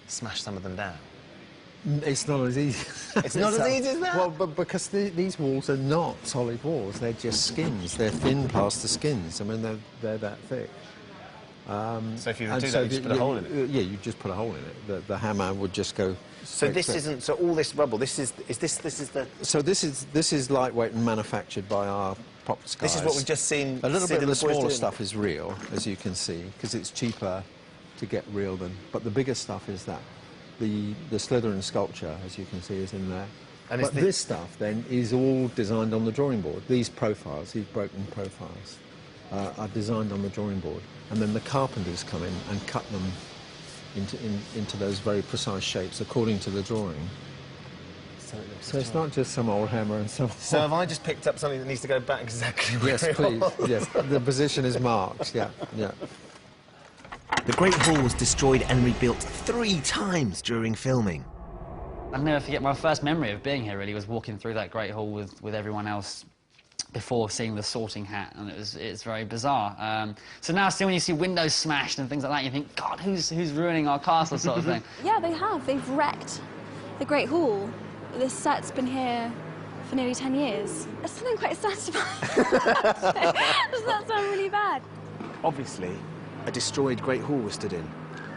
smash some of them down? It's not as easy. It's not as easy as that? Well, but because these walls are not solid walls, they're just skins. They're thin plaster skins. I mean, they're that thick. So if you do that, you just put a hole in it? Yeah, you just put a hole in it. The hammer would just go... So this isn't... So all this rubble, this is the... So this is lightweight and manufactured by our prop guys. This is what we've just seen. A little bit of the smaller stuff is real, as you can see, because it's cheaper to get real than... But the bigger stuff is that. The Slytherin sculpture, as you can see, is in there. And but this stuff, then, is all designed on the drawing board. These profiles, these broken profiles, are designed on the drawing board. And then the carpenters come in and cut them into those very precise shapes according to the drawing. So it's not just some old hammer and some... So have I just picked up something that needs to go back exactly where Yes, please. Yes, the position is marked, yeah, yeah. The Great Hall was destroyed and rebuilt 3 times during filming. I'll never forget my first memory of being here, really, was walking through that Great Hall with everyone else before seeing the sorting hat, and it's very bizarre. So now, still, when you see windows smashed and things like that, you think, God, who's ruining our castle, sort of thing. Yeah, they have. They've wrecked the Great Hall. This set's been here for nearly 10 years. It's something quite satisfying. Does that sound really bad? Obviously, a destroyed Great Hall was stood in.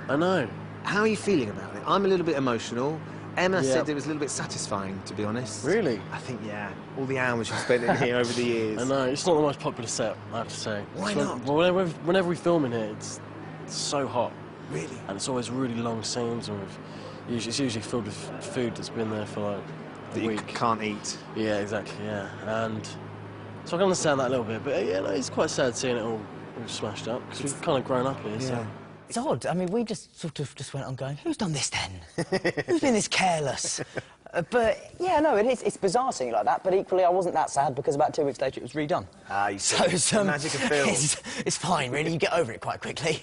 I know. How are you feeling about it? I'm a little bit emotional. Emma said it was a little bit satisfying, to be honest. Really? I think, yeah. All the hours you've spent in here over the years. I know. It's not the most popular set, I have to say. Why not? Well, whenever we film in here, it's so hot. Really? And it's always really long scenes, and it's usually filled with food that's been there for, like, a week. You can't eat. Yeah, exactly, yeah. And so I can understand that a little bit, but, yeah, no, it's quite sad seeing it all smashed up, because we've kind of grown up here, so... It's odd. I mean, we just sort of went on going, who's done this then? Who's been this careless? But, yeah, no, it's bizarre seeing it like that, but equally I wasn't that sad because about 2 weeks later it was redone. Ah, you see, the magic of film. It's fine, really. You get over it quite quickly.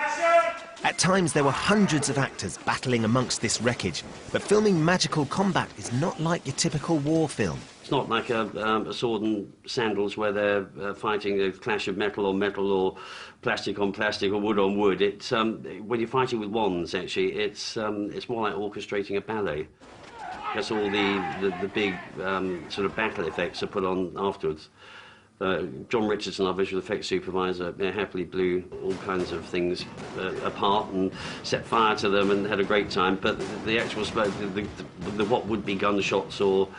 At times, there were hundreds of actors battling amongst this wreckage, but filming magical combat is not like your typical war film. It's not like a sword and sandals where they're fighting a clash of metal on metal or plastic on plastic or wood on wood. It's when you're fighting with wands, actually, it's more like orchestrating a ballet. That's all the big sort of battle effects are put on afterwards. John Richardson, our visual effects supervisor, happily blew all kinds of things apart and set fire to them and had a great time. But the actual the what would be gunshots or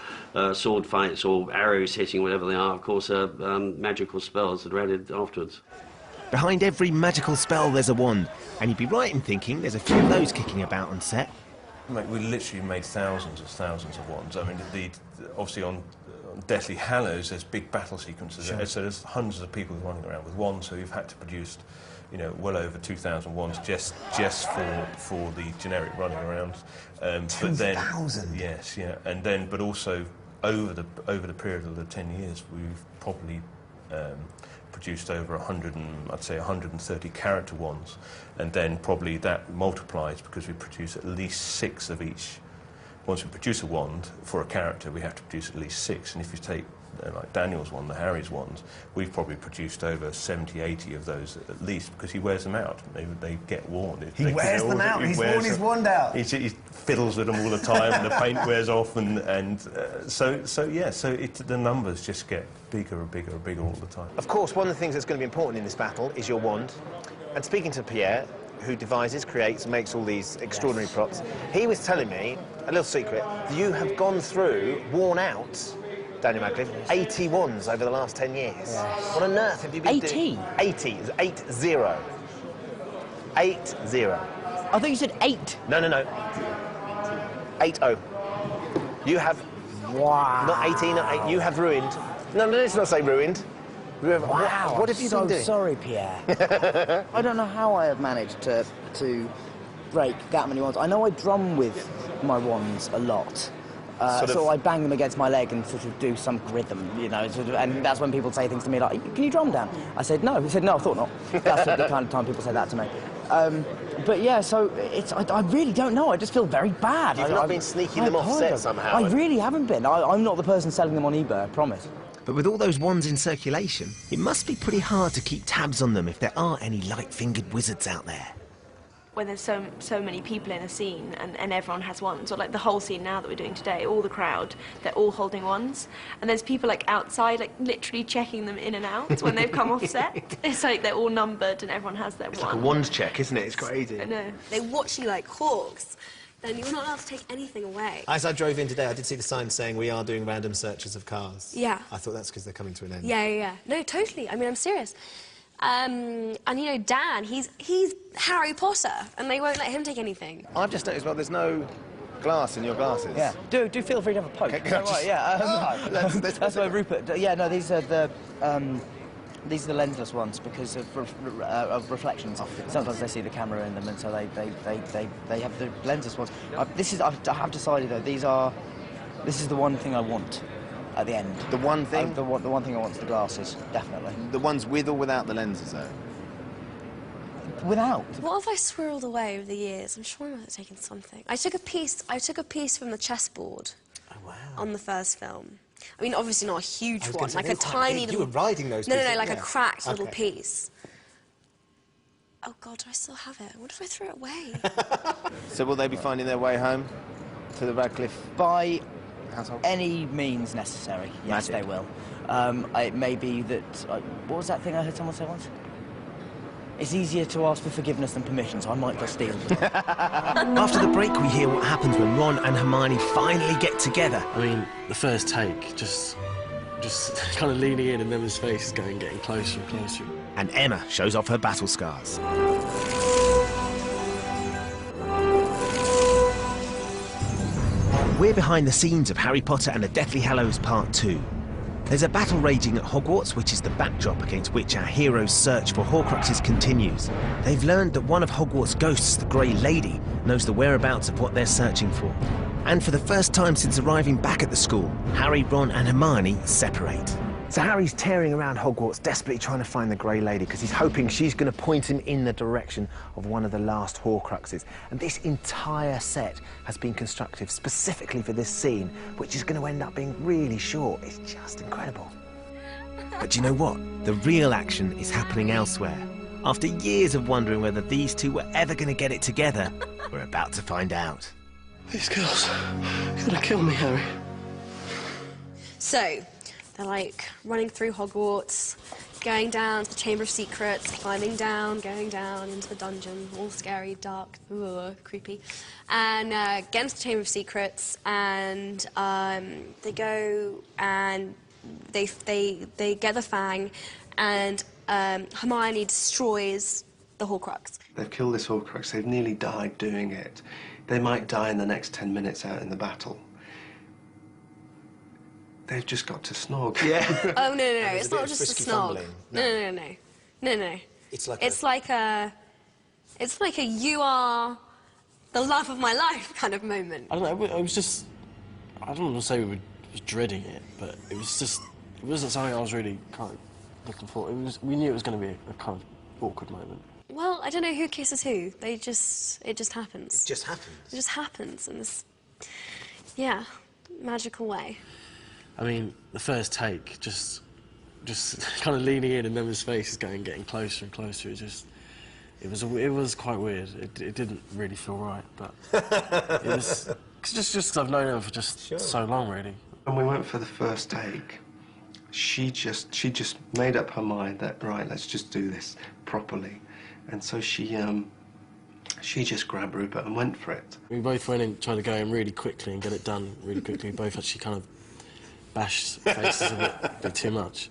sword fights or arrows hitting, whatever they are, of course, are magical spells that are added afterwards. Behind every magical spell, there's a wand, and you'd be right in thinking there's a few of those kicking about on set. We literally made thousands of wands. I mean, obviously on Deathly Hallows, there's big battle sequences. Sure. So there's hundreds of people running around with wands, so we've had to produce, you know, well over 2,000 wands just for the generic running around. 2,000? Yes, yeah, and then, but also over the period of the 10 years, we've probably produced over 130 character wands, and then probably that multiplies because we produce at least 6 of each. Once we produce a wand for a character, we have to produce at least 6. And if you take, like Daniel's wand, the Harry's wands, we've probably produced over 70, 80 of those at least, because he wears them out. They get worn. He wears them out? He's worn his wand out? He fiddles with them all the time, and the paint wears off, and so the numbers just get bigger and bigger and bigger all the time. Of course, one of the things that's going to be important in this battle is your wand. And speaking to Pierre, who devises, creates, and makes all these extraordinary props, he was telling me, a little secret, you have gone through, worn out, Daniel Radcliffe, 80 wands over the last 10 years. Yes. What on earth have you been doing? 80? 80. 80. 80. I thought you said 8. No. 80. You have... Wow. Not 18, not 8. You have ruined... No, let's not say ruined. Wow, what have you been doing? Sorry, Pierre. I don't know how I have managed to break that many wands. I know I drum with my wands a lot. So I bang them against my leg and sort of do some rhythm, you know, and that's when people say things to me like, can you drum, Dan? I said, no. He said, no, I thought not. That's the kind of time people say that to me. But yeah, so I really don't know. I just feel very bad. You've not been sneaking them off set somehow? I really haven't been. I'm not the person selling them on eBay, I promise. But with all those wands in circulation, it must be pretty hard to keep tabs on them if there are any light-fingered wizards out there. when there's so many people in a scene and everyone has wands, or like the whole scene now that we're doing today, all the crowd, they're all holding wands, and there's people like outside like literally checking them in and out when they've come off set. It's like they're all numbered and everyone has their wand. It's like a wand check, isn't it? It's crazy. I know. They watch you like hawks, then you're not allowed to take anything away. As I drove in today, I did see the sign saying we are doing random searches of cars. Yeah. I thought that's because they're coming to an end. Yeah. No, totally. I mean, I'm serious. And you know, Dan, he's Harry Potter, and they won't let him take anything. I've just noticed, well, there's no glass in your glasses. Yeah. Do feel free to have a poke. Okay, right, yeah. That's why Rupert. Yeah, no, these are the lensless ones because of reflections. Sometimes they see the camera in them, and so they have the lensless ones. I have decided though, this is the one thing I want. At the end. The one thing? The one thing I want is the glasses, definitely. The ones with or without the lenses, though? Without. What have I swirled away over the years? I'm sure I must have taken something. I took a piece from the chessboard. Oh, wow. On the first film. I mean, obviously not a huge one, like a tiny little... You were riding those pieces. No, like a cracked little piece. Oh, God, do I still have it? What if I threw it away? So will they be finding their way home to the Radcliffe by household? Any means necessary, yes, Magic. they will. It may be that... what was that thing I heard someone say once? It's easier to ask for forgiveness than permission, so I might just steal them. After the break, we hear what happens when Ron and Hermione finally get together. I mean, the first take, just kind of leaning in and then his face is getting closer and closer. And Emma shows off her battle scars. We're behind the scenes of Harry Potter and the Deathly Hallows Part 2. There's a battle raging at Hogwarts, which is the backdrop against which our heroes' search for Horcruxes continues. They've learned that one of Hogwarts' ghosts, the Grey Lady, knows the whereabouts of what they're searching for. And for the first time since arriving back at the school, Harry, Ron and Hermione separate. So Harry's tearing around Hogwarts, desperately trying to find the Grey Lady, because he's hoping she's going to point him in the direction of one of the last Horcruxes. And this entire set has been constructed specifically for this scene, which is going to end up being really short. It's just incredible. But do you know what? The real action is happening elsewhere. After years of wondering whether these two were ever going to get it together, we're about to find out. These girls are gonna kill me, Harry. So, they're like running through Hogwarts, going down to the Chamber of Secrets, climbing down, going down into the dungeon, all scary, dark, creepy, and get into the Chamber of Secrets, and they go and they get the Fang, and Hermione destroys the Horcrux. They've killed this Horcrux. They've nearly died doing it. They might die in the next 10 minutes out in the battle. They've just got to snog. Yeah. Oh, no, it's not just a snog. No. It's like a you are the love of my life kind of moment. I don't know, it was just... I don't want to say we were dreading it, but it wasn't something I was really kind of looking for. We knew it was going to be a kind of awkward moment. Well, I don't know who kisses who. It just happens. It just happens? It just happens in this, yeah, magical way. I mean, the first take, just kind of leaning in and then his face is getting closer and closer. It was quite weird. It didn't really feel right, but it was just because I've known him for so long, really. When we went for the first take, she just made up her mind that, right, let's just do this properly. And so she just grabbed Rupert and went for it. We both went in, tried to go in really quickly and get it done really quickly. We both actually kind of bashed faces a bit too much.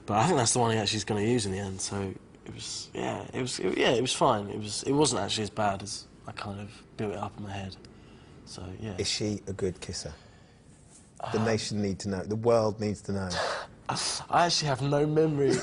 But I think that's the one he actually is going to use in the end. So it was fine. It wasn't actually as bad as I kind of built it up in my head. So yeah. Is she a good kisser? The nation needs to know. The world needs to know. I actually have no memory.